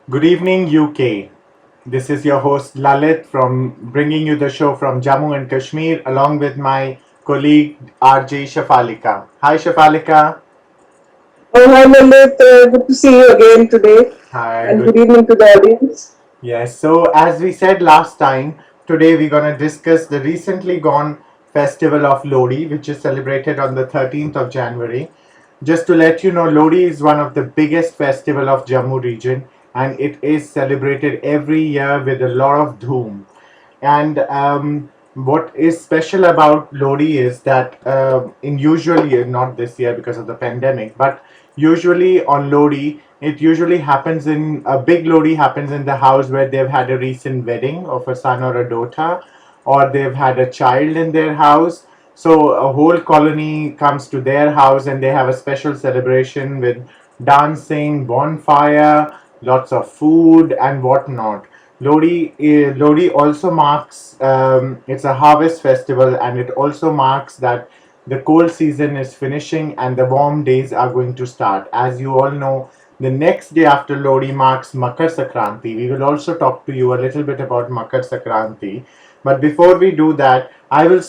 Good evening, UK. This is your host Lalit from bringing you the show from Jammu and Kashmir along with my colleague RJ Shafalika. Hi, Shafalika. Oh, hi Lalit. Good to see you again today. Hi, And good. good evening to the audience. Yes, so as we said last time, today we're going to discuss the recently gone festival of Lodi, which is celebrated on the 13th of January. Just to let you know, Lodi is one of the biggest festival of Jammu region and it is celebrated every year with a lot of dhoom. And what is special about Lodi is that in usually not this year because of the pandemic, but usually on Lodi, it usually happens in a big Lodi happens in the house where they've had a recent wedding of a son or a daughter, or they've had a child in their house. So a whole colony comes to their house and they have a special celebration with dancing, bonfire, lots of food, and whatnot. Lodi also marks it's a harvest festival, and it also marks that the cold season is finishing and the warm days are going to start. As you all know, the next day after Lodi marks Makar Sankranti. We will also talk to you a little bit about Makar Sankranti. But before we do that, I will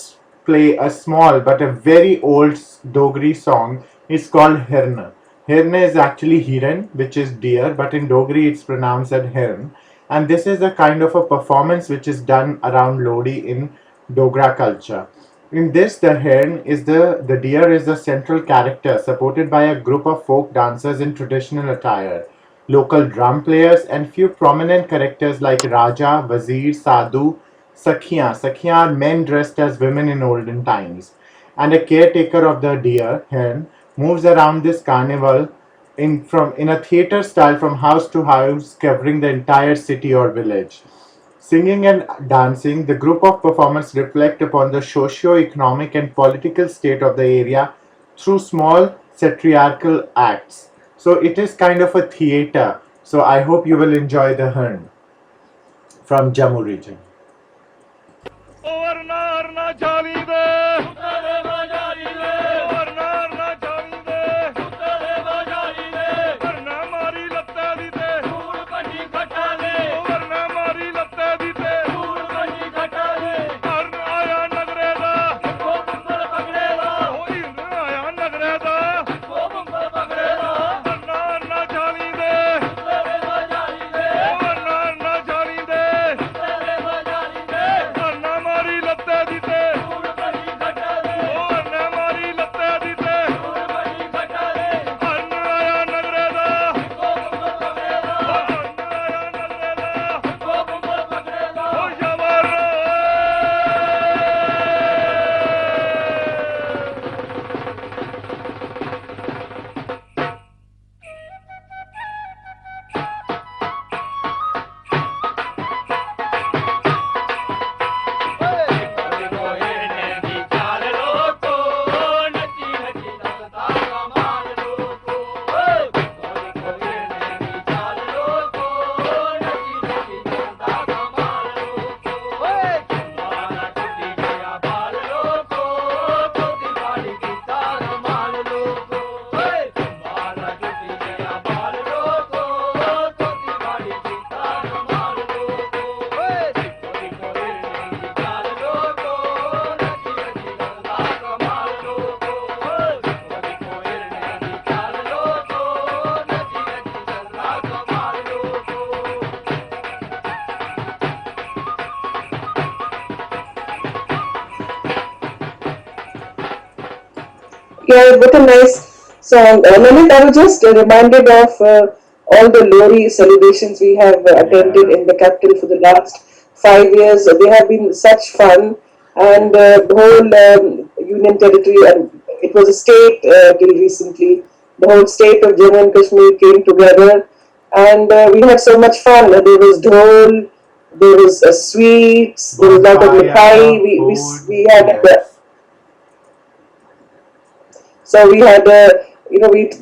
play a small but a very old Dogri song. It's called Hirna. Hirna is actually Hiran, which is deer, but in Dogri it's pronounced as Hirn. And this is a kind of a performance which is done around Lodi in Dogra culture. In this, the heron is the deer is the central character, supported by a group of folk dancers in traditional attire, local drum players, and few prominent characters like Raja, Wazir, Sadhu, Sakhiya. Sakhiya are men dressed as women in olden times, and a caretaker of the deer hen moves around this carnival in a theater style from house to house, covering the entire city or village. Singing and dancing, the group of performers reflect upon the socio-economic and political state of the area through small satirical acts. So it is kind of a theater. So I hope you will enjoy the Hern from Jammu region. Yeah, what a nice song. Lalit, I was just reminded of all the Lori celebrations we have attended Yeah. in the capital for the last 5 years. They have been such fun, and the whole Union Territory, and it was a state till recently. The whole state of Jammu and Kashmir came together, and we had so much fun. There was dhol, there was sweets, there was a lot of mithai. Bonfire, We food, had yes. So we had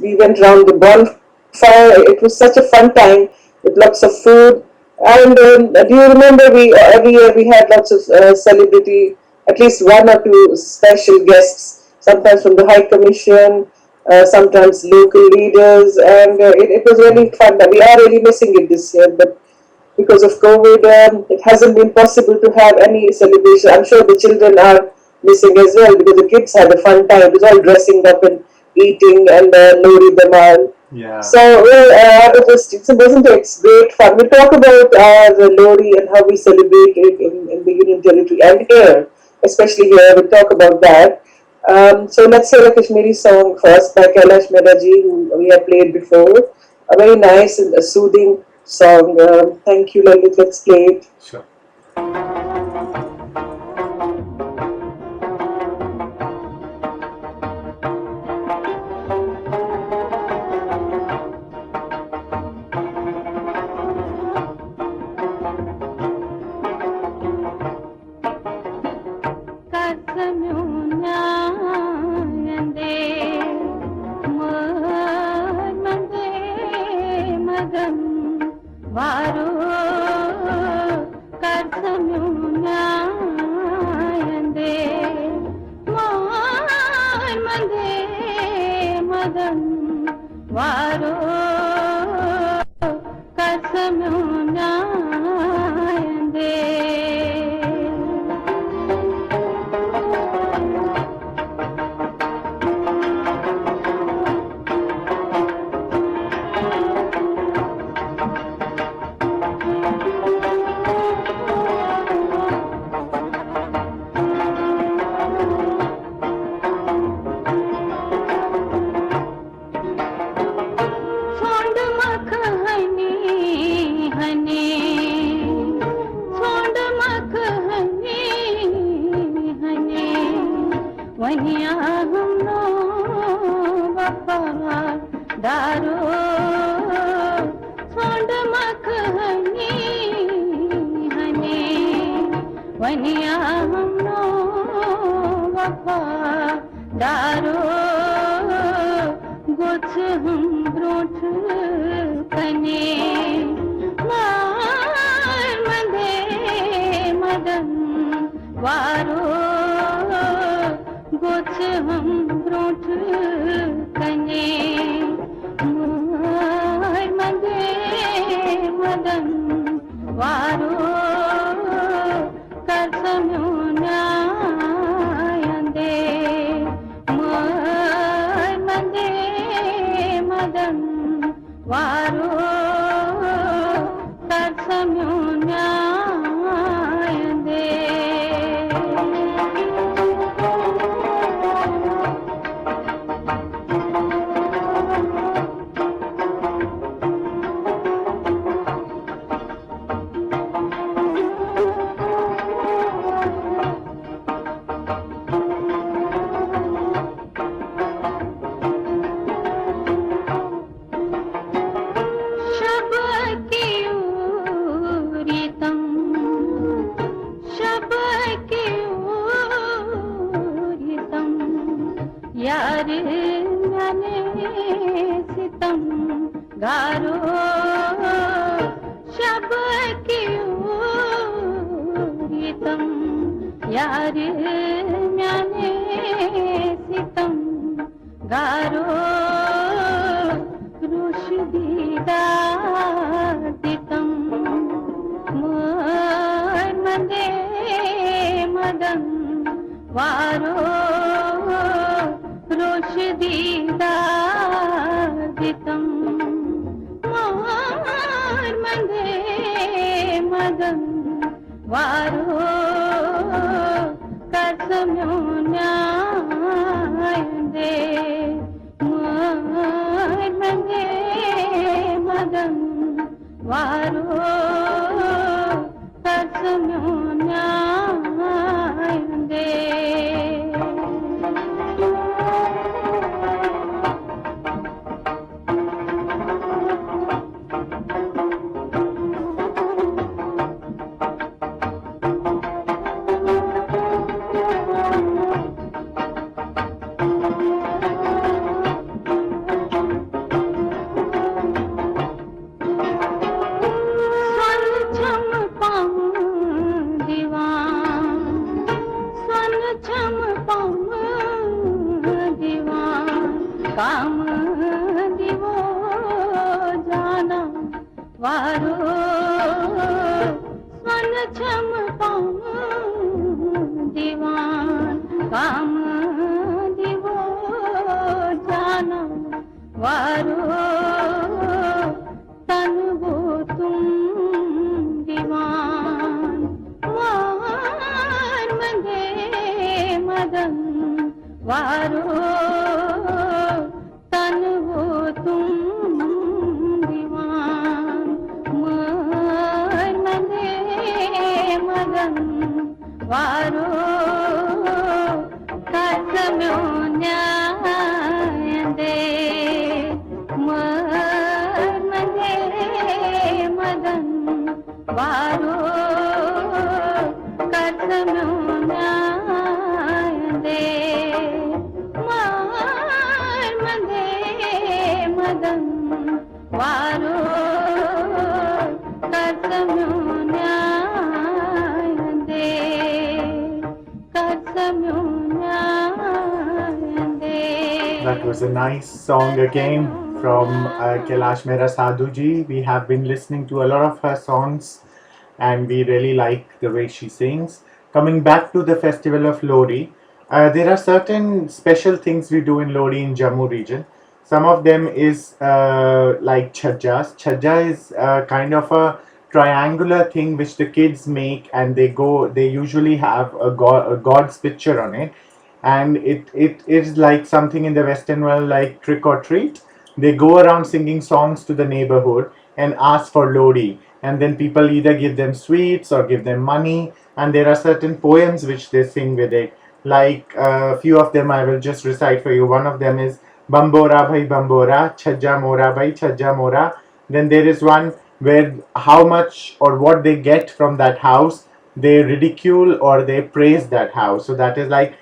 we went around the bonfire. It was such a fun time with lots of food. And do you remember we every year we had lots of celebrity, at least one or two special guests, sometimes from the High Commission, sometimes local leaders, and it was really fun. We are really missing it this year, but because of COVID, it hasn't been possible to have any celebration. I'm sure the children are missing as well because the kids had a fun time. It was all dressing up and eating and Lori Damal. Yeah. So, well, wasn't it? It's great fun. We talk about the Lori and how we celebrate it in the Union Territory and here, especially here. We'll talk about that. So let's hear a Kashmiri song first by Kailash Mehraji, who we have played before. A very nice and a soothing song. Thank you, Lalit. Let's play it. Sure. वारो स्वन चमकाऊ दीवान काम दिवो जाना वारो तन वो तुम दीवान मान मंदे मदन वारो तन वो तुम दीवान मान मंदे मदन वारो कसम्यो न्याय दे मान मंदे मदन वारो कसम्यो न्याय दे मान मंदे मदन वारो कसम्यो न्याय दे कसम्यो न्याय दे. That was a nice song again from Kailash Mehra Sadhu ji. We have been listening to a lot of her songs and we really like the way she sings. Coming back to the festival of Lodi, there are certain special things we do in Lodi in Jammu region. Some of them is like chhajjas. Chhajja is kind of a triangular thing which the kids make, and they usually have a god's picture on it, and it is like something in the Western world like trick or treat. They go around singing songs to the neighborhood and ask for Lodi, and then people either give them sweets or give them money, and there are certain poems which they sing with it. Like a few of them I will just recite for you. One of them is Bambora bhai Bambora, Chhajja Mora bhai Chhajja Mora. Then there is one where how much or what they get from that house, they ridicule or they praise that house. So that is like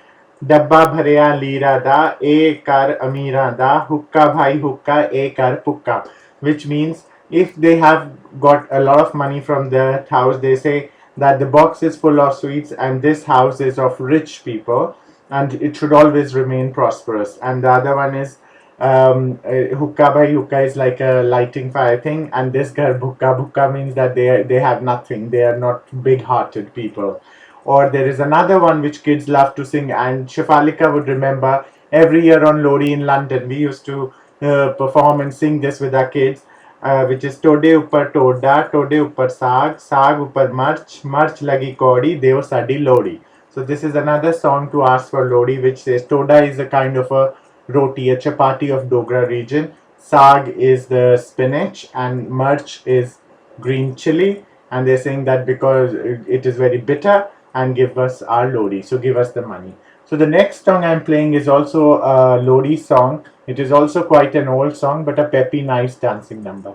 डब्बा भरया lira दा ए कर अमीरा da hukka bhai hukka e kar pukka, which means if they have got a lot of money from the house, they say that the box is full of sweets and this house is of rich people and it should always remain prosperous. And the other one is hukka bhai hukka is like a lighting fire thing, and this ghar bhukka bhukka means that they have nothing, they are not big hearted people. Or there is another one which kids love to sing, and Shafalika would remember every year on Lodi in London. We used to perform and sing this with our kids, which is Tode Uppar Toda, Tode Uppar Sag, Sag Uppar March, March Lagi Kodi, Deo Sadi Lodi. So this is another song to ask for Lodi, which says Toda is a kind of a roti, a chapati of Dogra region. Sag is the spinach, and March is green chili, and they're saying that because it is very bitter, and give us our Lodi. So give us the money. So the next song I'm playing is also a Lodi song. It is also quite an old song, but a peppy, nice dancing number.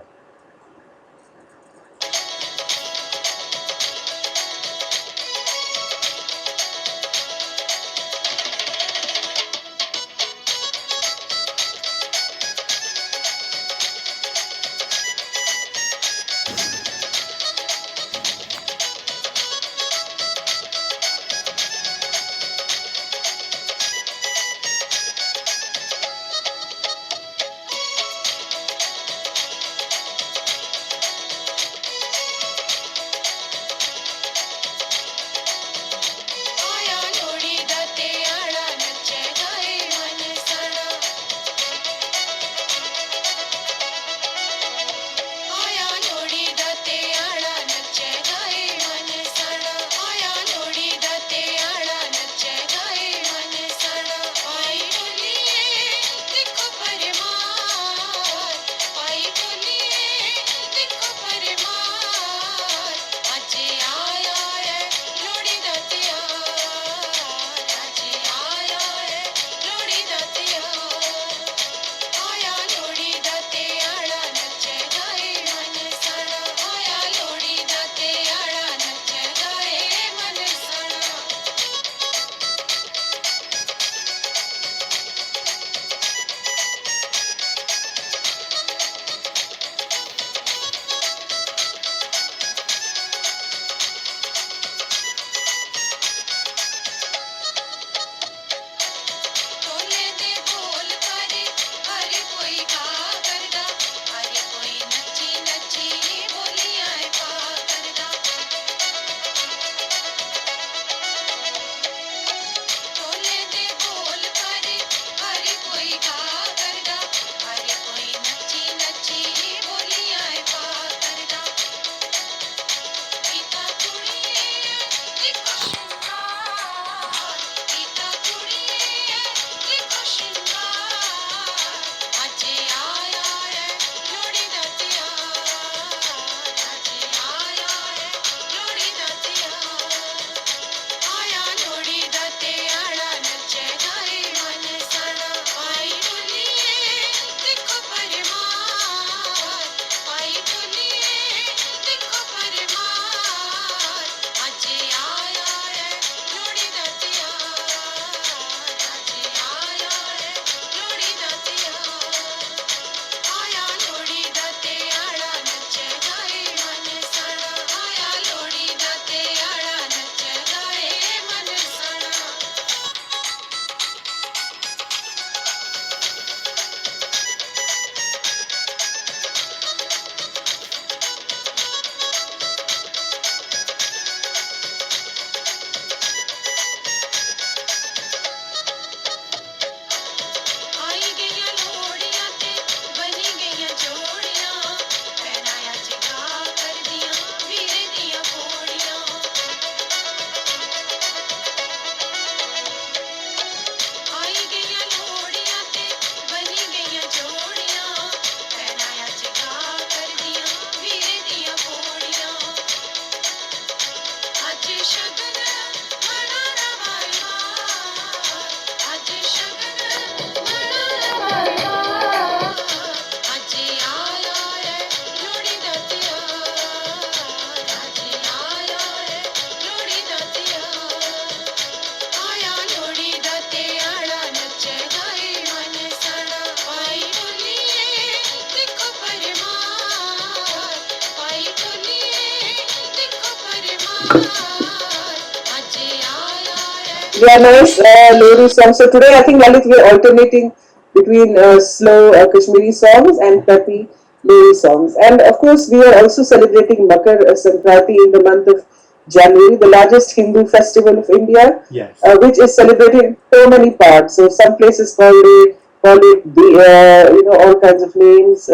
Yeah, nice Lodi song. So today I think Lalit we are alternating between slow Kashmiri songs and peppy Lodi songs. And of course we are also celebrating Makar Sankranti in the month of January, the largest Hindu festival of India, Yes. which is celebrated in so many parts. So some places call it the all kinds of names,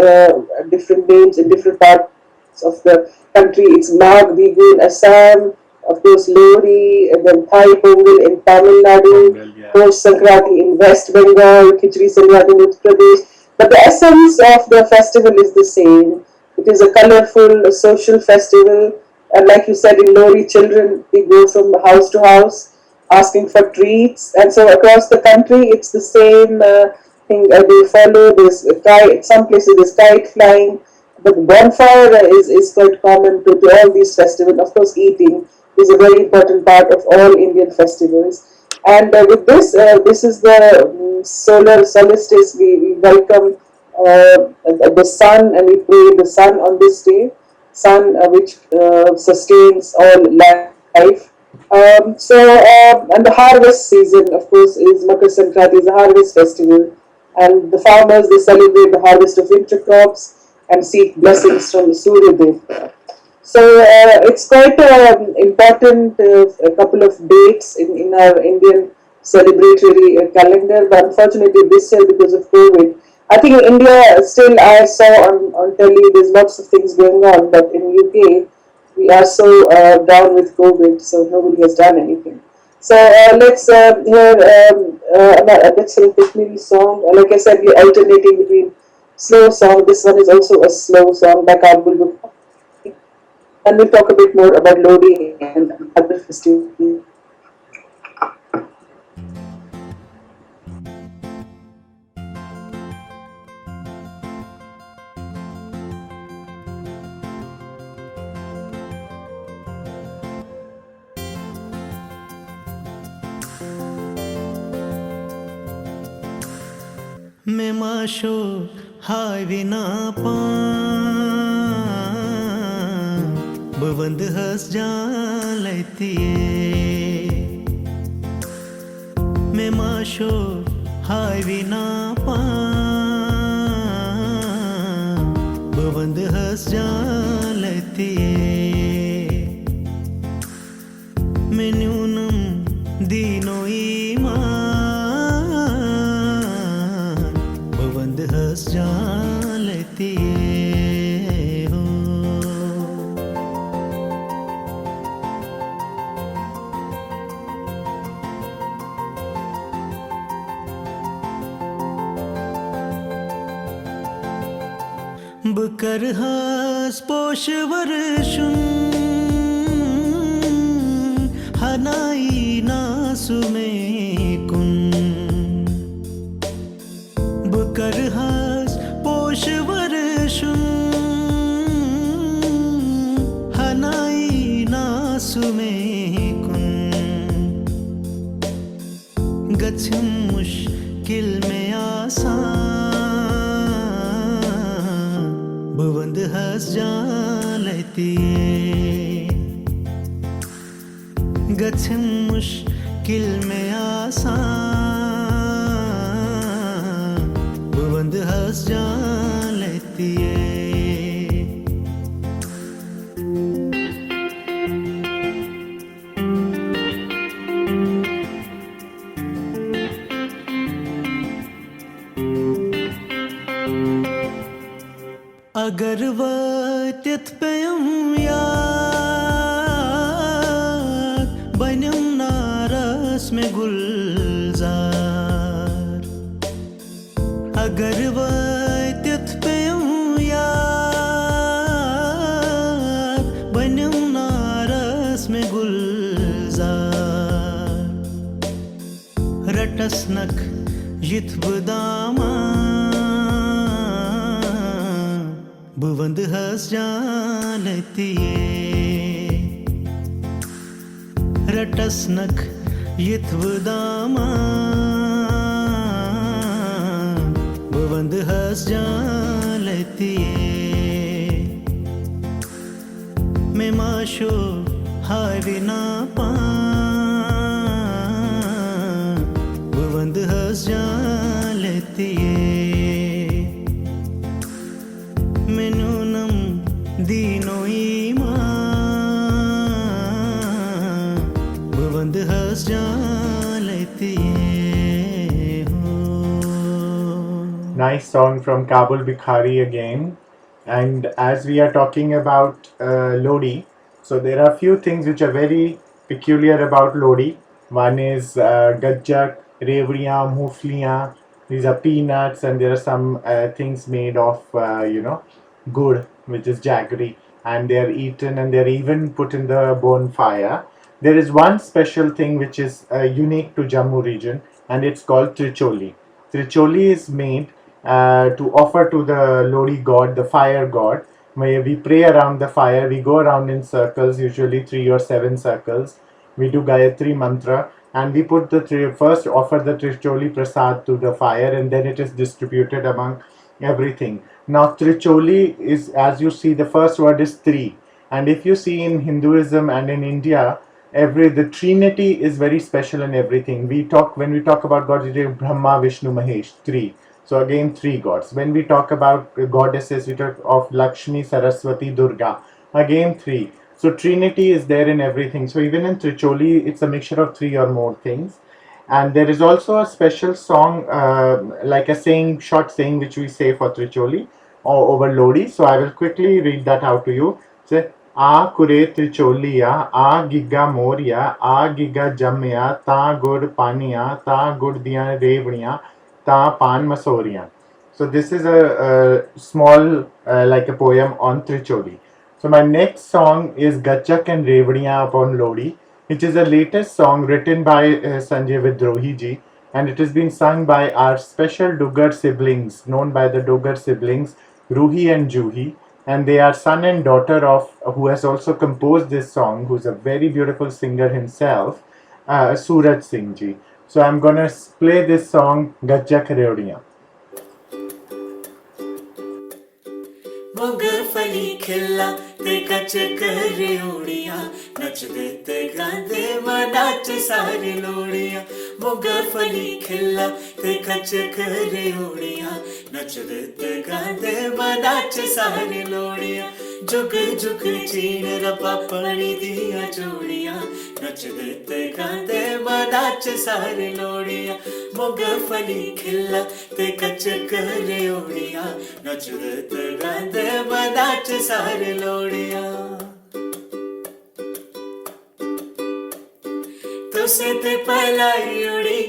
different names in different parts of the country. It's Magh Bigu in Assam, of course Lodi, and then Thai Pongal in Tamil Nadu, Pongal, yeah. Posh Sankranti in West Bengal, Khichdi Sankranti in Uttar Pradesh. But the essence of the festival is the same. It is a colorful social festival, and like you said, in Lori, children they go from house to house asking for treats, and so across the country it's the same thing. They follow this kite. Some places there's kite flying, but bonfire is quite common to all these festivals. Of course, eating is a very important part of all Indian festivals. And with this, this is the solar solstice. We welcome the sun, and we pray the sun on this day, sun which sustains all life. And the harvest season, of course, is Makar Sankranti, is a harvest festival, and the farmers they celebrate the harvest of winter crops and seek blessings from the Surya Dev. So it's quite an important a couple of dates in our Indian celebratory calendar, but unfortunately this year because of COVID, I think in India still I saw on telly there's lots of things going on, but in UK we are so down with COVID, so nobody has done anything. So let's hear let's sing Kashmiri song. Like I said, we're alternating between slow song. This one is also a slow song by Karbul, and we'll talk a bit more about Lodi and other festivals. मैं माशो हाय विना पा बवंद हस जा लेती मैं माशो हाय विना पा बवंद हस जा लेती मैं न्यूनम दीनो ईमान हंस जा लेती हो बकर हस पोष वर्षुं हनाई नासु में कुन बकर हस पोष वर्षुं हनाई नासु में कुन गच्छं मुश्किल में आसान बवंद हस जा लेती गच्छं मुश्किल में आसान बवंद हस जा लेती अगर वतित पेयम याद बनम नारस में गुलजार अगर वतित पेयम याद बनम नारस में गुलजार रटसनक यिथ बदामा बवंद हस जा लेती रटसनक यिथ बदामा बवंद हस जा लेती मैं माशो हाय विना पा ਲੈਤੀਏ ਮੈਨੂੰ ਨਮ ਦੀਨੋ ਈਮਾਨ ਬਵੰਦ ਹੱਸ ਜਾ ਲੈਤੀਏ Nice song from Kabul Bikhari again. And as we are talking about Lodi, so there are a few things which are very peculiar about Lodi. One is gajjak, revdiyan, mufliyan. These are peanuts, and there are some things made of gur, which is jaggery, and they are eaten and they are even put in the bonfire. There is one special thing which is unique to Jammu region, and it's called tricholi. Tricholi is made to offer to the Lodi god, the fire god. Where we pray around the fire, we go around in circles, usually 3 or 7 circles. We do Gayatri mantra, and we put first offer the Tricholi prasad to the fire, and then it is distributed among everything. Now Tricholi is, as you see, the first word is three, and if you see in Hinduism and in India, the Trinity is very special in everything. When we talk about God, it is Brahma, Vishnu, Mahesh, three. So again, three gods. When we talk about goddesses, we talk of Lakshmi, Saraswati, Durga. Again, three. So Trinity is there in everything. So even in Tricholi, it's a mixture of 3 or more things. And there is also a special song, like a saying, short saying, which we say for Tricholi or over Lodi. So I will quickly read that out to you. Say, A kure Tricholiya, A giga moria, A giga jamya, Ta gur paniya, Ta gur diya revniya, Ta pan masoriya. So this is a small, like a poem on Tricholi. So my next song is Gachak and Revdiyan upon Lodi, which is the latest song written by Sanjay Vidrohi ji, and it has been sung by our special Dugar siblings, known by the Dugar siblings, Ruhi and Juhi, and they are son and daughter of who has also composed this song, who's a very beautiful singer himself, Suraj Singh ji. So I'm gonna play this song, Gajjak Revdiyan. मूंगफली खिला ते कच करे ओड़िया नचदे ते गांदे नाच सारे लोड़िया मूंगफली खिला ते कच करे ओड़िया नचदे ते गांदे नाच सारे लोड़िया जुग जुग चीन रपा पानी दिया चूड़िया नचदे ते गांदे नाच सारे लोड़िया मूंगफली खिला ते कच करे ओड़िया नचदे ते गांदे नाच सारे लोड़िया तुसे ते पलाई उड़ी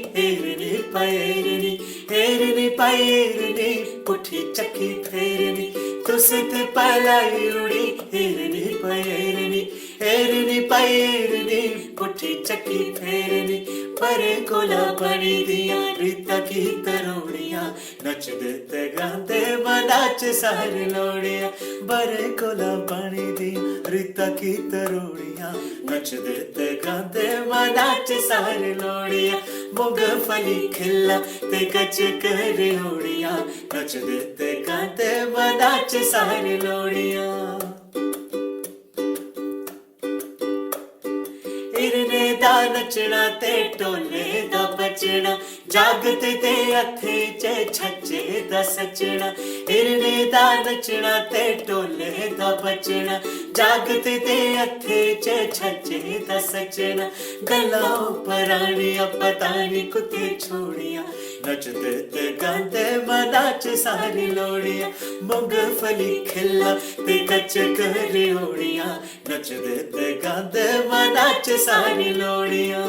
हेरनी पैरनी पुठी चक्की फेरनी तुसे ते पलाई उड़ी हेरनी पैरनी पुठी चक्की फेरनी परे कोला बनी दिया रीता की तरोड़िया नचदे ते गांदे नाच सारे लोड़िया बरे कोला बनी दिया रीता की तरोड़िया नचदे ते गांदे नाच सारे लोड़िया मूंगफली खिला ते कच करे ओड़िया नचदे ते गांदे नाच सारे लोड़िया इरने दा नचना ते टोले दा बचना जागते ते हथे च छचे दा सचना इरने दा नचना ते टोले दा बचना जागते ते हथे च छचे दा सचना गलाओ परानिया पता नहीं कुते छोड़िया नचदे ते गांदे नाच सारी लोड़िया मूंगफली खिला ते कच करे ओड़िया नचदे ते गांदे नाच सारी लोड़िया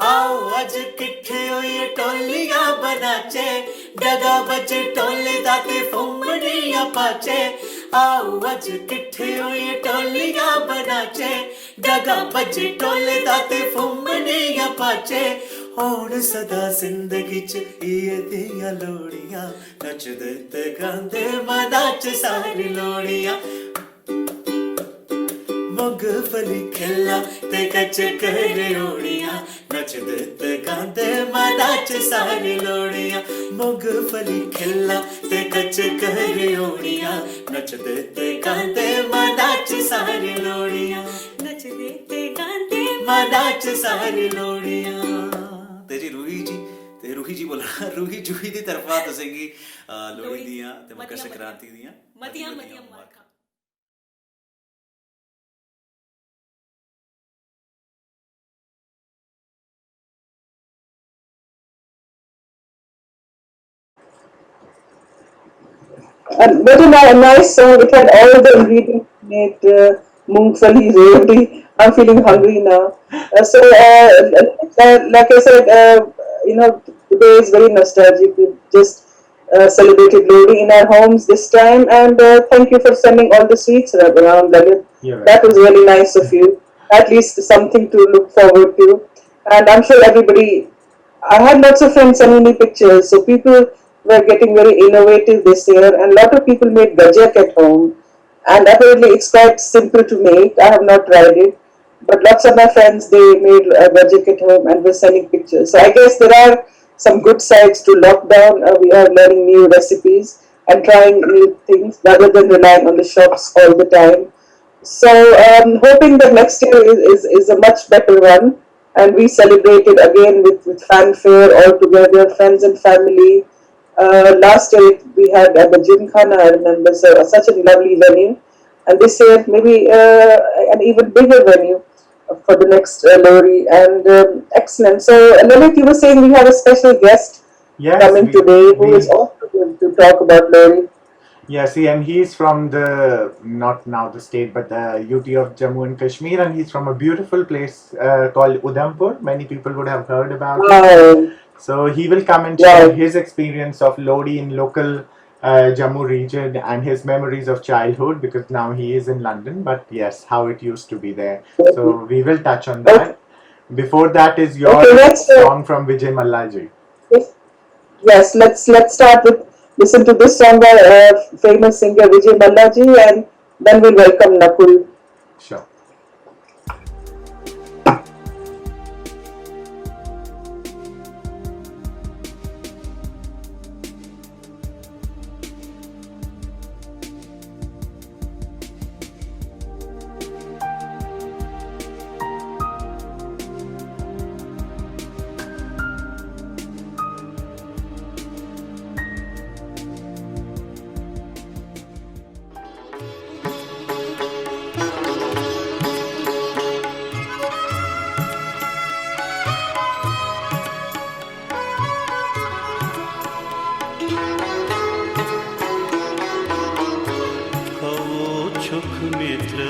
आओ अज किट्ठे होइए टोलियां बनाचे डगा बजे टोले दाते फुम्मड़ियां पाचे आओ अज किट्ठे होइए टोलियां बनाचे डगा बजे टोले दाते फुम्मड़ियां पाचे होण सदा जिंदगी च इये दियां लोड़ियां नचदे ते गांदे नाच सारी लोड़ियां मूंगफली खिला ते कच करे ओड़िया नचदे ते गांदे नाच सारी लोड़िया मूंगफली खिला ते कच करे ओड़िया नचदे ते गांदे नाच सारी लोड़िया नचदे ते गांदे नाच सारी लोड़िया रूही जी बोला रूही जूही ਦੀ ਤਰਫਾ ਦੱਸੇਗੀ ਲੋਹੜੀ ਲੋਹੜੀ ਦੀਆਂ ਤੇ ਮਕਰ ਮਤੀਆਂ- ਸੰਕ੍ਰਾਂਤੀ ਦੀਆਂ ਮਤੀਆਂ ਮੁਬਾਰਕਾਂ। But a nice song. It had all the ingredients in it. Moongfali, roti. I'm feeling hungry now. Like I said, today is very nostalgic. We just celebrated Lodi in our homes this time, and thank you for sending all the sweets around, Lalit. You're That was welcome. really nice of you. At least something to look forward to. And I'm sure everybody, I had lots of friends sending me pictures, so people were getting very innovative this year, and a lot of people made gajak at home. And apparently, it's quite simple to make. I have not tried it, but lots of my friends they made a gajak at home and were sending pictures. So I guess there are some good sides to lockdown. We are learning new recipes and trying new things rather than relying on the shops all the time. So hoping that next year is a much better one, and we celebrate it again with fanfare all together, friends and family. Last year we had at the Gymkhana, I remember, so such a lovely venue, and this year maybe an even bigger venue for the next Lori, and excellent. So Lalit, you were saying we have a special guest Yes, coming today who is we also going to talk about Lori. yeah, see, and he's from the not now the state, but the UT of Jammu and Kashmir, and he's from a beautiful place called Udhampur. Many people would have heard about it. Wow. So he will come and share Wow. his experience of Lodi in local Jammu region and his memories of childhood, because now he is in London. But yes, how it used to be there. So we will touch on Okay, that. Before that is your okay, let's song from Vijay Mallaji. yes, let's start with listen to this song by famous singer Vijay Mallaji, and then we'll welcome Nakul. Sure. कवो छुख मित्र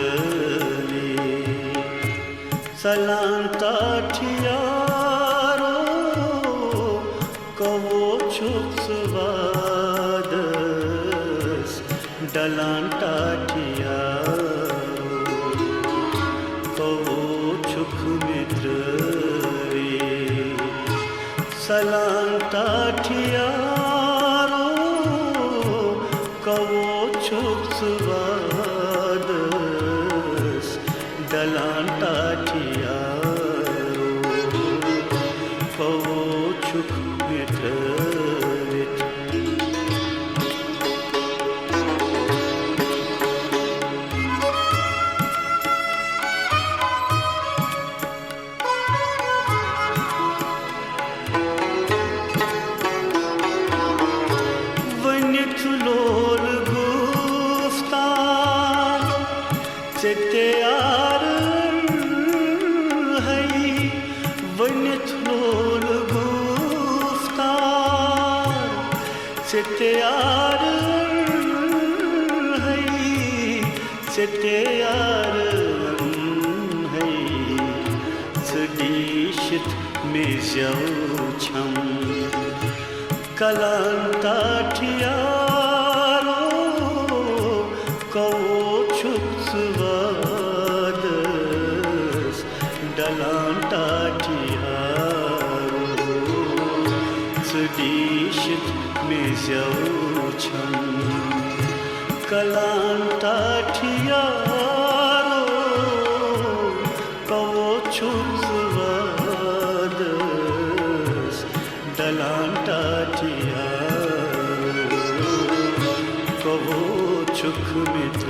सलांता ठियारो कवो छुख सुवादस डलांटा ठियारो कवो छुख मित्र सलांता ठियारो कवो छुख सुवादस डलांटा ठियारो कवो छुख मित्र लोल गुफ्तार चित्यार है वनित लोल गुफ्तार चित्यार है चित्यार है सदीशित में जाओ छम कलांता ठियारो कवो छुप सुवादस डलांता ठियारो सदीशित में जाओ छम कलांता ठियारो कवो छुप सुवादस डलांटा कवो छुख मित्र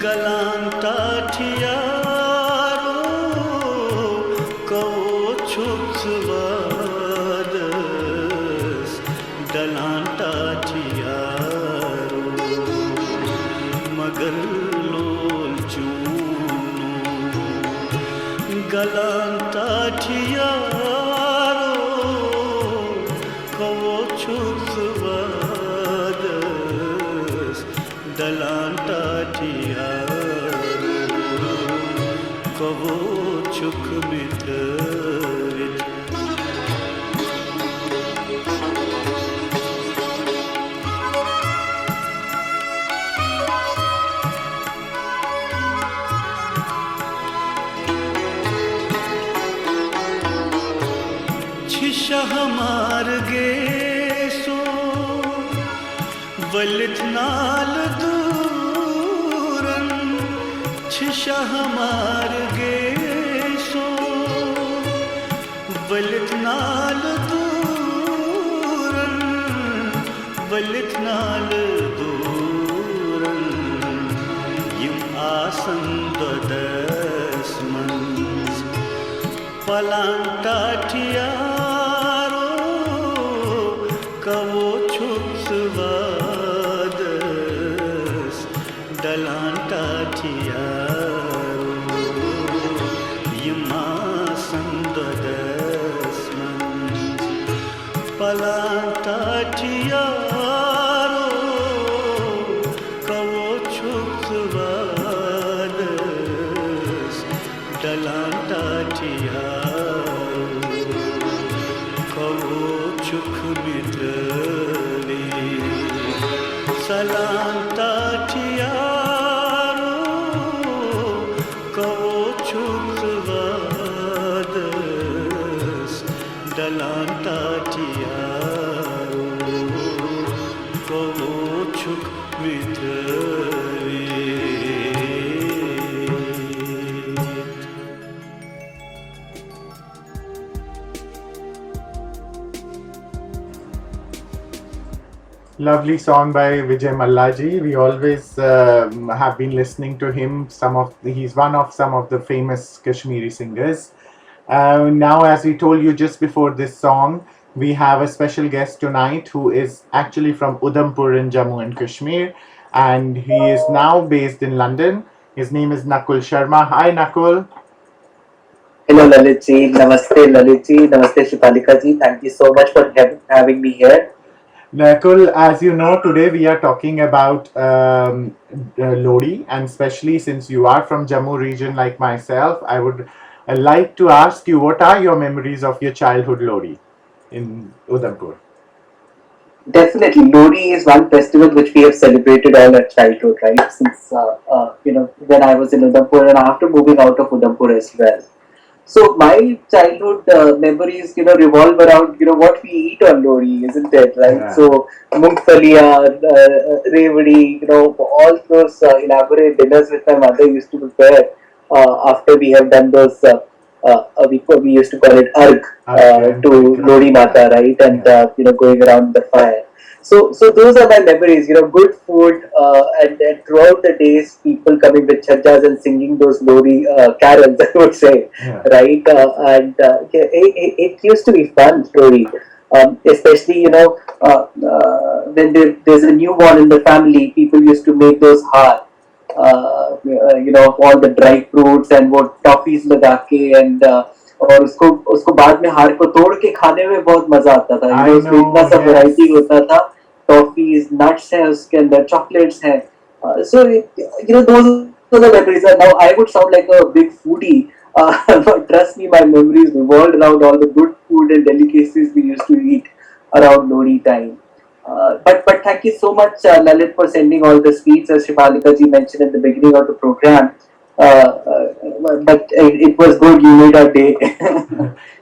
गलांटा ठियारो कवो छुप्सवादस डलांटा ठियारो मगर लोल चूनो गलांटा ठियारो कवो छुप्सवादस डलांटा ठियारो कवो छुक मित्रविद छिशह मार्गे सो वलित नाल दूरन छिशह मार्गे सो वलित नाल दूरन वलित नाल दूरन यम आसन ददस्मंस पलांटा ठियारो कवो छुप्सवादस डलांटा ठियारो यमा संददस्मंस पलांटा ठियारो कवो छुप्सवादस डलांटा ठियारो कवो छुक मित्रवे सलांटा ठियारो कवो छुप्सवादस डलांटा ठियारो कवो छुक मित्रवे Lovely song by Vijay Mallaji. We always have been listening to him. He's one of some of the famous Kashmiri singers. Now, as we told you just before this song, we have a special guest tonight who is actually from Udhampur in Jammu and Kashmir, and he is now based in London. His name is Nakul Sharma. Hi, Nakul. Hello Lalit ji, Namaste Lalit ji, Namaste Shipalika ji. Thank you so much for having me here. Nakul, as you know, today we are talking about Lodi, and especially since you are from Jammu region like myself, I would like to ask you, what are your memories of your childhood Lodi in Udhampur? Definitely, Lodi is one festival which we have celebrated all our childhood, right? Since when I was in Udhampur and after moving out of Udhampur as well. So my childhood memories, revolve around, what we eat on Lodi, isn't it? Like, Yeah. so mungfaliya, revdi, all those elaborate dinners which my mother used to prepare after we have done those, we used to call it arg Okay. to Lodi Mata, right? And, going around the fire. So those are my memories, good food, and throughout the days, people coming with chajjas and singing those Lodi carols, I would say, Yeah. right? It used to be fun, Lodi. Especially, when there's a newborn in the family, people used to make those heart, all the dry fruits and वो toffees लगा के and और उसको बाद में हार को तोड़ के खाने में बहुत मजा आता था. I उसमें know, इतना सा yes. वैरायटी होता था, टॉफीज, नट्स हैं उसके अंदर, चॉकलेट्स हैं. So those are the memories. Now I would sound like a big foodie, but trust me, my memories revolved around all the good food and delicacies we used to eat around Lodi time. But thank you so much, Lalit, for sending all the sweets, as Shipalika ji mentioned at the beginning of the program. But it was good. You made our day.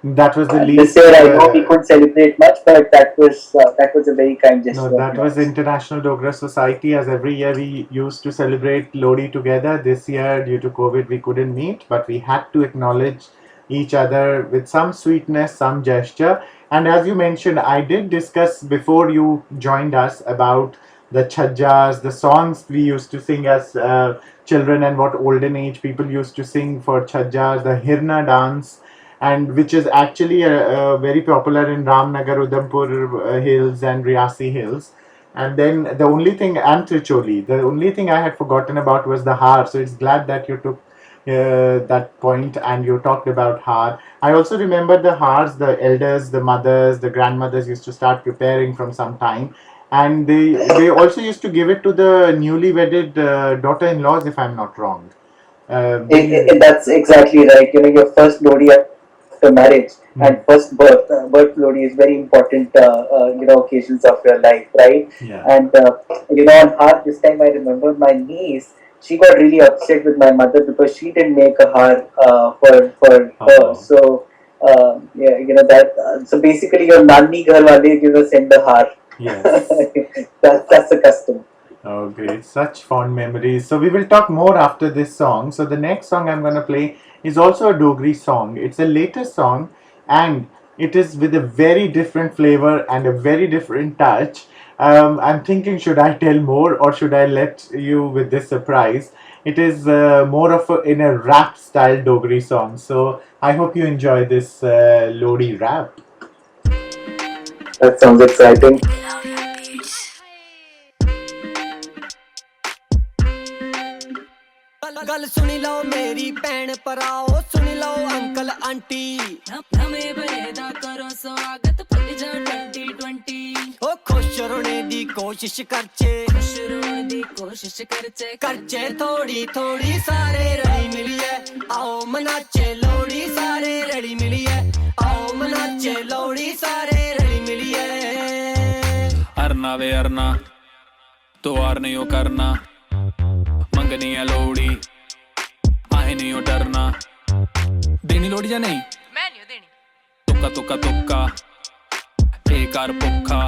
That was the This least. year, I know we couldn't celebrate much, but that was a very kind gesture. No, of that was yours. International Dogra Society. As every year we used to celebrate Lodi together. This year, due to COVID, we couldn't meet, but we had to acknowledge each other with some sweetness, some gesture. And as you mentioned, I did discuss before you joined us about the chhajjas, the songs we used to sing as children, and what olden age people used to sing for chhajjas, the Hirna dance, and which is actually very popular in Ramnagar, Udhampur hills and Riasi hills. And then the only thing, and Tricholi, the only thing I had forgotten about was the har. So it's glad that you took that point and you talked about har. I also remember the hars, the elders, the mothers, the grandmothers used to start preparing from some time. And they also used to give it to the newly wedded daughter-in-laws, if I'm not wrong. That's exactly right. You know, your first Lodi after marriage and first birth Lodi is very important, occasions of your life, right? Yeah. And on har this time, I remember my niece. She got really upset with my mother because she didn't make a har for her. Oh. So so basically, your nani ghar wale send a har. Yes. That's the custom. Oh, great. Such fond memories. So we will talk more after this song. So the next song I'm going to play is also a Dogri song. It's a latest song and it is with a very different flavor and a very different touch. I'm thinking, should I tell more or should I let you with this surprise? It is more of in a rap style Dogri song. So I hope you enjoy this Lodi rap. That sounds exciting. गल सुनी लो मेरी भैन भराओ सुनी लो uncle aunty नवे बरे दा करो स्वागत फट जा 2020 ओ खुश रोने दी कोशिश करचे थोड़ी थोड़ी सारे रली मिलिए आओ मनाचे लोड़ी सारे रली मिलिए आओ मनाचे लोड़ी सारे रली मिलिए अरना वे अरना तो आर नहीं हो करना मंगनी है लोड़ी आहे नहीं हो डरना देनी लोड़ी या नहीं मैं नहीं देनी तुक्का तुक्का तुक्का बेकार भुक्खा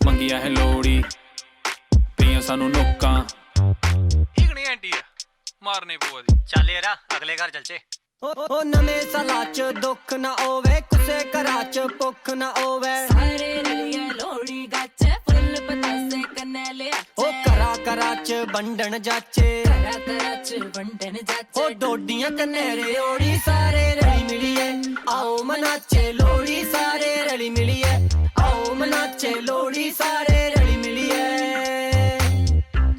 मंगिया है लोड़ी पिया सानू नुक्का इगनी आंटी है मारने पवा दी ਚੱਲ ਯਾਰਾ ਅਗਲੇ ਘਰ ਚੱਲ ਚੇ ओ नवे साला च दुख ना ओवे कुसे घरा च भुख ना ओवे सारे रलिए लोड़ी गाचे फुल पतासे कन्ने ले ओ करा च बंडन जाचे ओ डोडियां कन्ने रेओड़ी सारे रली मिलिए आओ मनाचे लोड़ी सारे रली मिलिए आओ मनाचे लोड़ी सारे रली मिलिए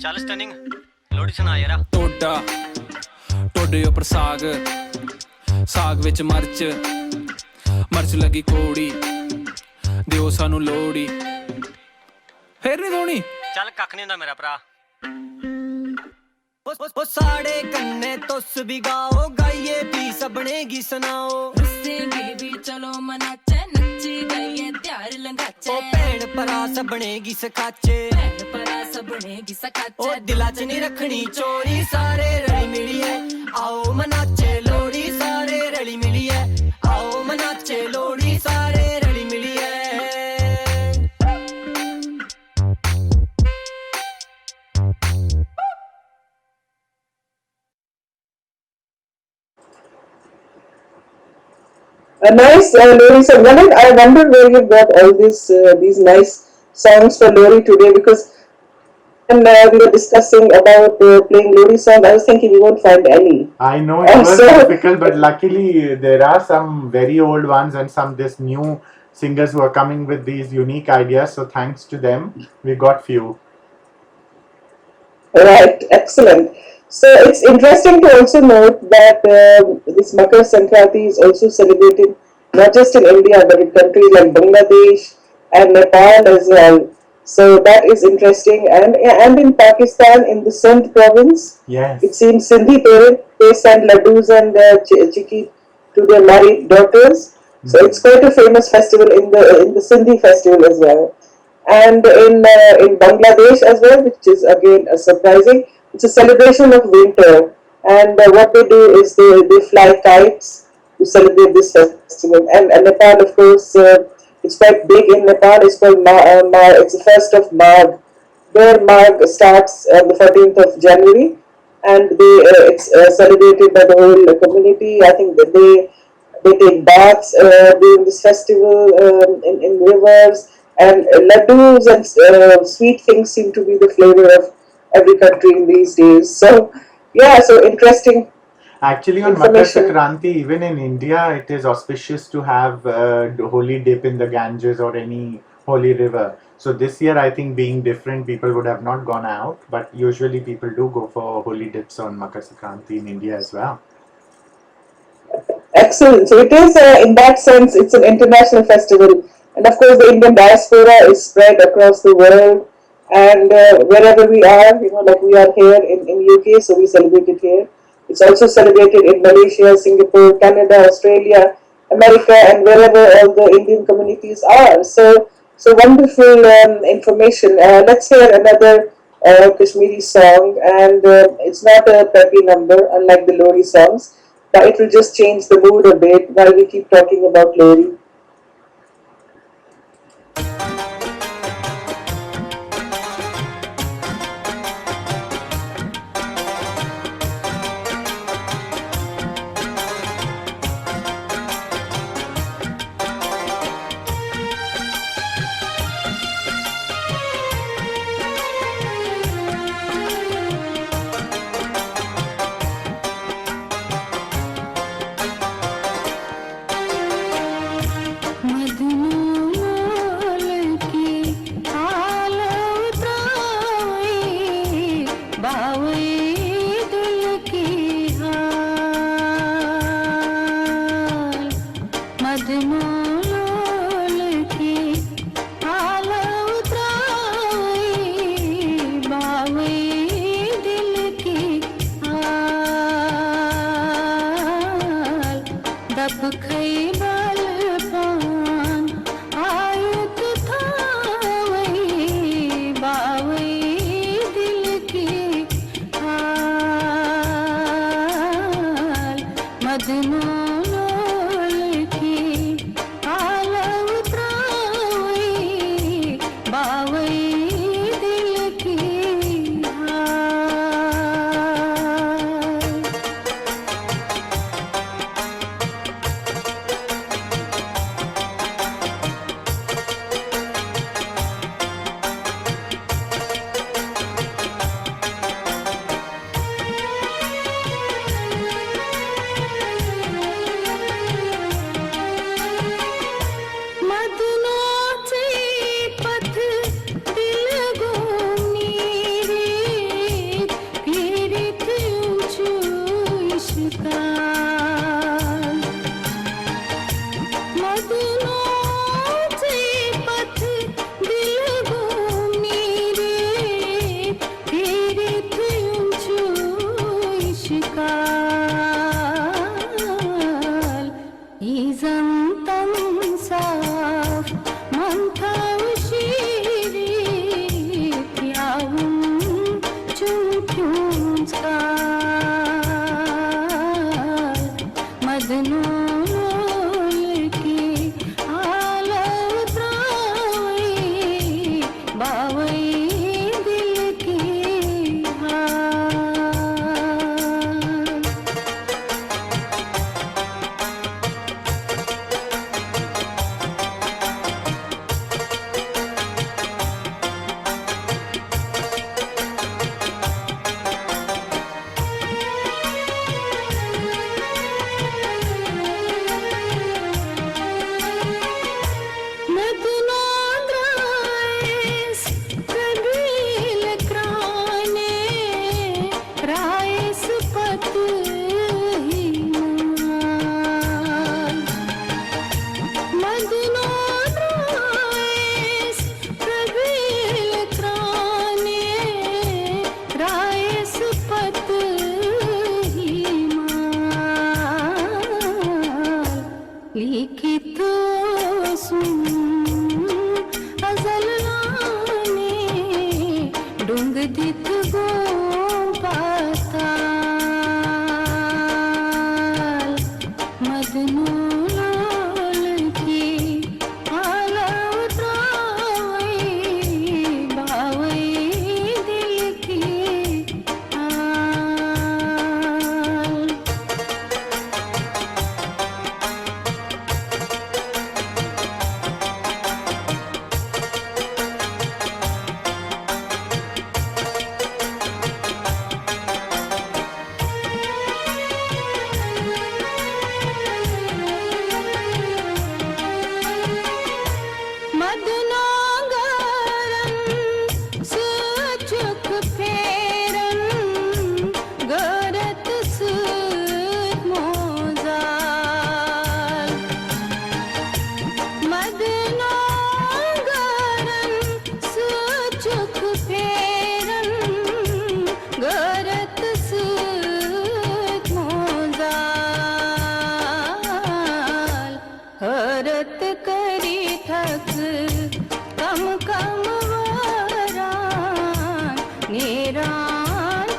ਚੱਲ ਸਟਨਿੰਗ ਲੋੜੀ ਸੁਣਾ ਯਾਰਾ टोडा टोडे उपर साग साग विच मर्च मर्च लगी कोड़ी दिओ सानू लोड़ी फिर नहीं धोनी ਚੱਲ ਕੱਖ ਨਹੀਂ ਹੁੰਦਾ ਮੇਰਾ ਭਰਾ ओ साड़े कन्ने तुस भी गाओ गाइए भी सबने गी सुनाओ हंसेंगे भी चलो मनाचे नच्ची गाइए त्यार लंगाचे ओ भैन भरा सबने गी सखाचे ओ दिला च नहीं रखनी चोरी सारे रली मिलिए आओ मनाचे लोड़ी सारे रली मिलिए आओ मनाचे लोड़ी सारे रली मिलिए A nice Lori song. Naman, I wonder where you got all these nice songs for Lori today, because when we were discussing about playing Lori song, I was thinking we won't find any. I know it was difficult, but luckily there are some very old ones and some this new singers who are coming with these unique ideas. So thanks to them, we got few. Right, excellent. So it's interesting to also note that this Makar Sankranti is also celebrated not just in India but in countries like Bangladesh and Nepal as well. So that is interesting. And in Pakistan, in the Sindh province, Yes. it seems Sindhi parents they send laddus and chikki to their married daughters. So it's quite a famous festival in the Sindhi festival as well. And in Bangladesh as well, which is again surprising. It's a celebration of winter, and what they do is they fly kites to celebrate this festival. And Nepal, of course, it's quite big in Nepal. It's called it's the 1st of Magh. Their Magh starts on the 14th of January, and it's celebrated by the whole community. I think that they take baths during this festival in rivers. And laddus and sweet things seem to be the flavor of every country in these days. So, yeah, so interesting Actually, on Makar information. Sankranti, even in India, it is auspicious to have holy dip in the Ganges or any holy river. So this year, I think being different, people would have not gone out, but usually people do go for holy dips on Makar Sankranti in India as well. Excellent. So it is, in that sense, it's an international festival, and of course, the Indian diaspora is spread across the world, and wherever we are, like we are here in UK, so we celebrate it here. It's also celebrated in Malaysia, Singapore, Canada, Australia, America, and wherever all the Indian communities are. So wonderful information. Let's hear another Kashmiri song, and it's not a peppy number, unlike the Lori songs, but it will just change the mood a bit while we keep talking about Lori. मधुमोल की आल उतराई बावई दिल की हाल मधुमोल की आल उतराई बावई दिल की हाल दब खई बल पान आयुत था वही बावई दिल की हाल मजनून की हाल उतराई बावई दिल की हाल मदनाचे पथ दिल घूमनी रे फिरित ऊंचू इश्का मदनाचे पथ दिल घूमनी रे फिरित ऊंचू इश्का इजम तम साफ मंथा उशिरी प्याऊं चुंचुं का मदनूल की आल उतराई बावई दिल की हाल Medunandrais kabil krane rais pat himal Medunandrais kabil krane rais pat himal लिखित सुन अजल लाने डुंग दित गो पाताल मदनूल की आल उतराई बावई दिल की हाल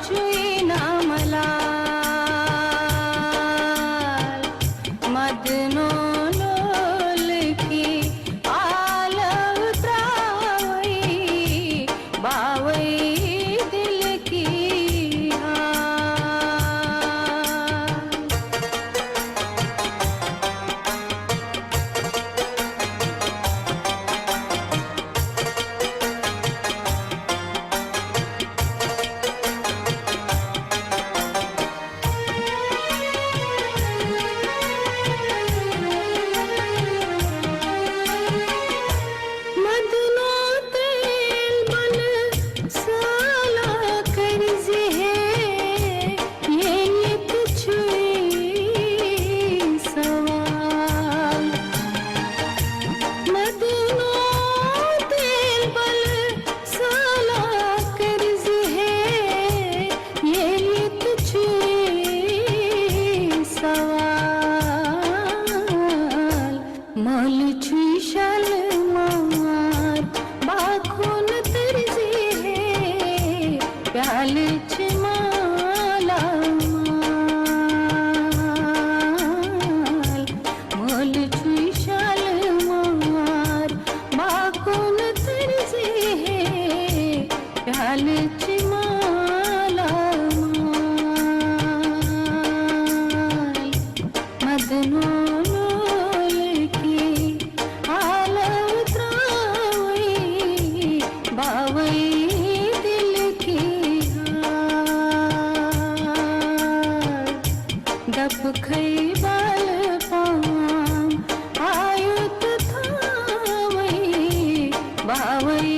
चुई ना मला मदनो लोल की आलव त्रावई बावई दिल की मदनो तेल बन साला कर्ज है ये नित छुई सवाल मदनो तेल बन साला कर्ज है ये नित छुई सवाल मल छुई शाल मार बाखून तरजे है प्याल माला माल मल छुई शाल मार बाखून तरजे है प्याल माला माल मदनो लोल की आलव त्रावई बावई दिल की दप खई बाल पाम आयुत थावई बावई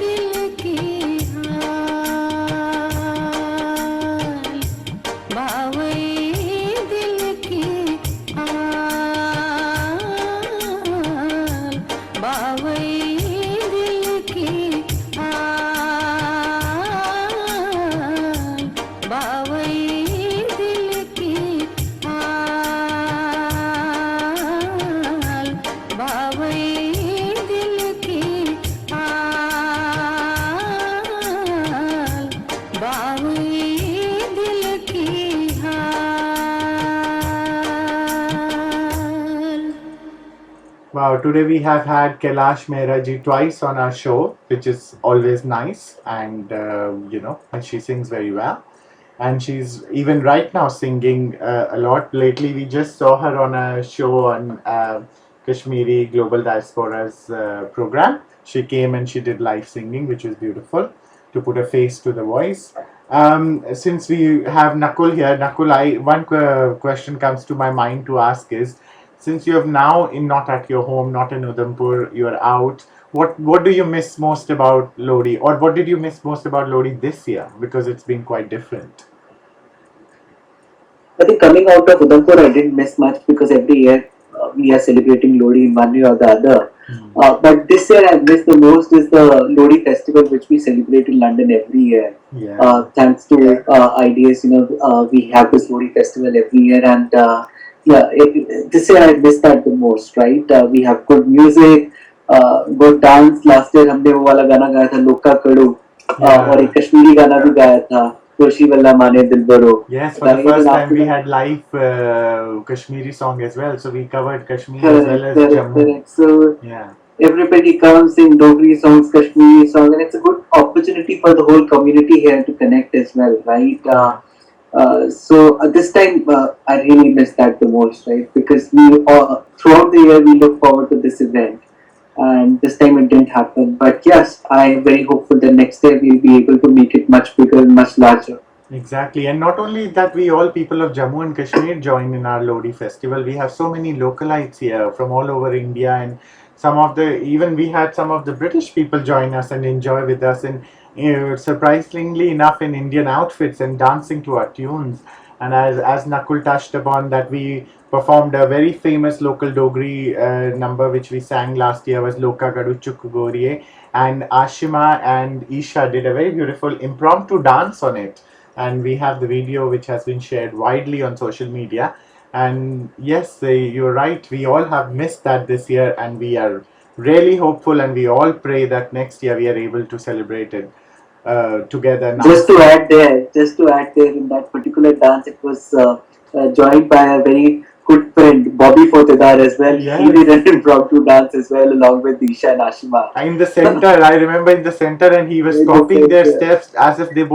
दिल की बावई दिल की बावई दिल की बावई दिल की बावई दिल की बावई दिल की हाल Wow, today we have had Kailash Mehra ji twice on our show, which is always nice, and and she sings very well. And she's even right now singing a lot. Lately, we just saw her on a show on Kashmiri Global Diaspora's program. She came and she did live singing, which was beautiful to put a face to the voice. Since we have Nakul here, Nakul, one question comes to my mind to ask is, since you have now not at your home, not in Udhampur, you're out. What do you miss most about Lodi, or what did you miss most about Lodi this year? Because it's been quite different. I think coming out of Udhampur, I didn't miss much because every year we are celebrating Lodi in one way or the other. But this year, I missed the most is the Lodi festival, which we celebrate in London every year. Yeah. Thanks to IDS, we have this Lodi festival every year, and this year I missed that the most. Right? We have good music, good dance. Last year हमने वो वाला गाना गाया था लोका कड़ू और एक कश्मीरी गाना भी गाया था जोशी वल्ला माने Dilbaro. Yes, for the first time we had live Kashmiri song as well. So we covered Kashmir as well as Jammu. Correct. So Yeah. everybody comes in Dogri songs, Kashmiri songs, and it's a good opportunity for the whole community here to connect as well, right? So this time I really miss that the most, right? Because we throughout the year we look forward to this event, and this time it didn't happen. But yes, I am very hopeful that next year we'll be able to make it much bigger and much larger. Exactly, and not only that, we all people of Jammu and Kashmir join in our Lodi festival. We have so many localites here from all over India, and even we had some of the British people join us and enjoy with us, and surprisingly enough in Indian outfits and dancing to our tunes. And as Nakul touched upon that, we performed a very famous local Dogri number which we sang last year was Loka Gadu Chuk Goriye, and Ashima and Isha did a very beautiful impromptu dance on it, and we have the video which has been shared widely on social media. And yes, you're right, we all have missed that this year, and we are really hopeful, and we all pray that next year we are able to celebrate it. together now. Just to add there, in that particular dance, it was joined by a very good friend, Bobby Fotedar as well. Yes. He did an impromptu dance as well, along with Disha and Ashima. In the center, I remember in the center, and he was In the copying their center. steps as if they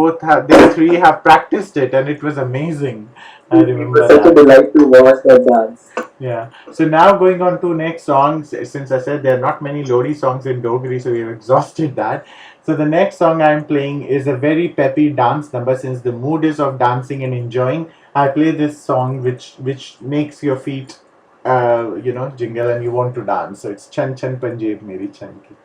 three have practiced it, and it was amazing. I It remember was such a that. delight to watch that dance. Yeah. So now going on to next songs, since I said there are not many Lodi songs in Dogri, so we've exhausted that. So the next song I'm playing is a very peppy dance number. Since the mood is of dancing and enjoying, I play this song which makes your feet, jingle and you want to dance. So it's Chan Chan Panjab Meri Chan Ki.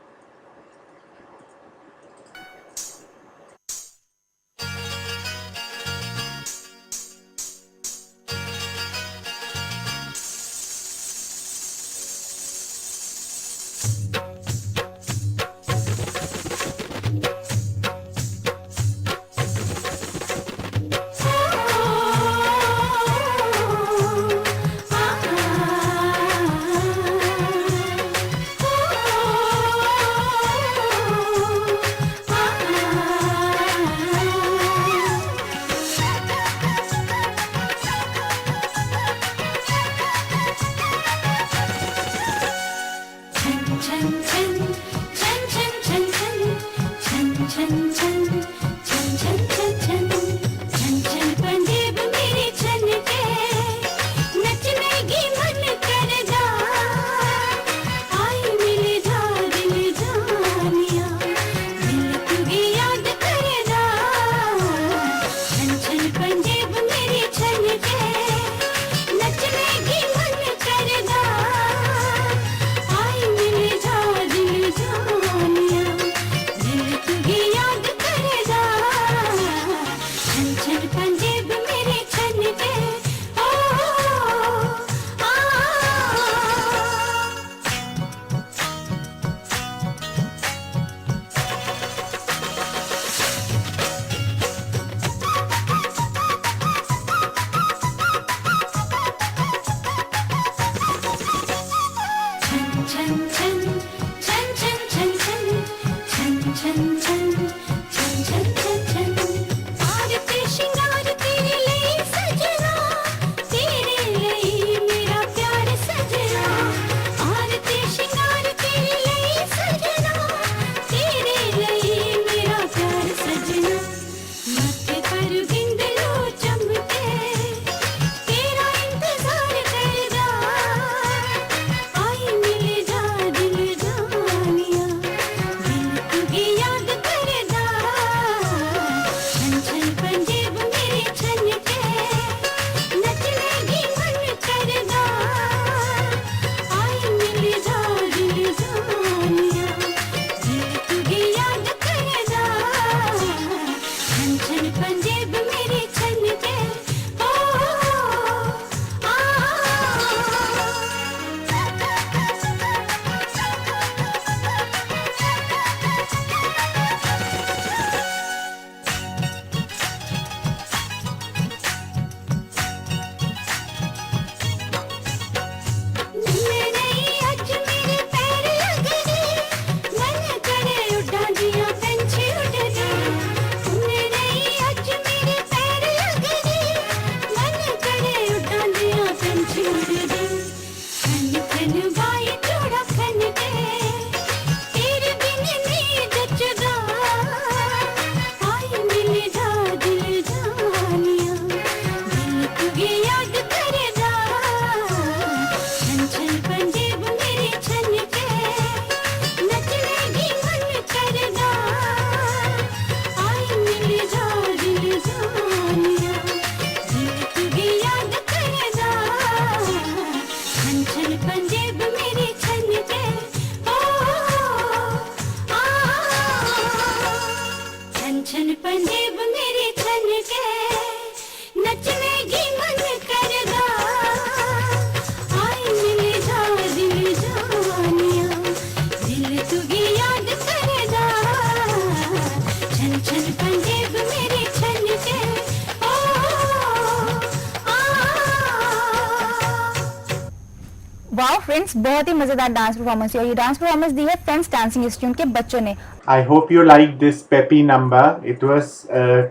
वाह friends, बहुत ही मजेदार dance performance है। ये dance performance दी है friends dancing institute के बच्चों ने। I hope you liked this peppy number. It was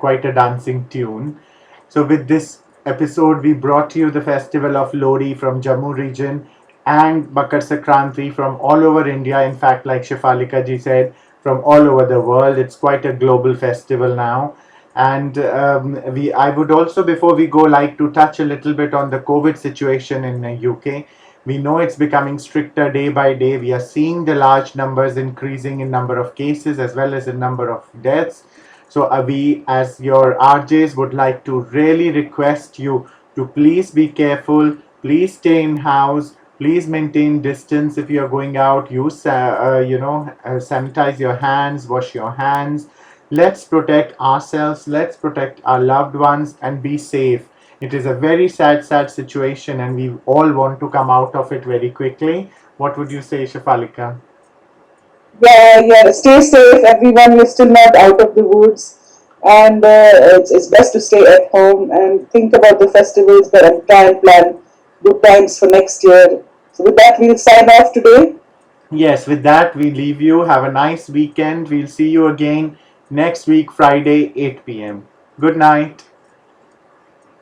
quite a dancing tune. So, with this episode, we brought you the festival of Lodi from Jammu region and Makar Sankranti from all over India. In fact, like Shefalika ji said, from all over the world. It's quite a global festival now. And I would also, before we go, like to touch a little bit on the COVID situation in the UK. We know it's becoming stricter day by day. We are seeing the large numbers increasing in number of cases as well as in number of deaths. So we, as your RJs, would like to really request you to please be careful. Please stay in house. Please maintain distance if you are going out. Use, sanitize your hands. Wash your hands. Let's protect ourselves. Let's protect our loved ones and be safe. It is a very sad situation, and we all want to come out of it very quickly. What would you say, Shefalika? Yeah. Stay safe, everyone. We're still not out of the woods, and it's best to stay at home and think about the festivals, and try and plan good times for next year. So, with that, we'll sign off today. Yes, with that, we leave you. Have a nice weekend. We'll see you again next week, Friday, 8 p.m. Good night.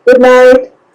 Good night.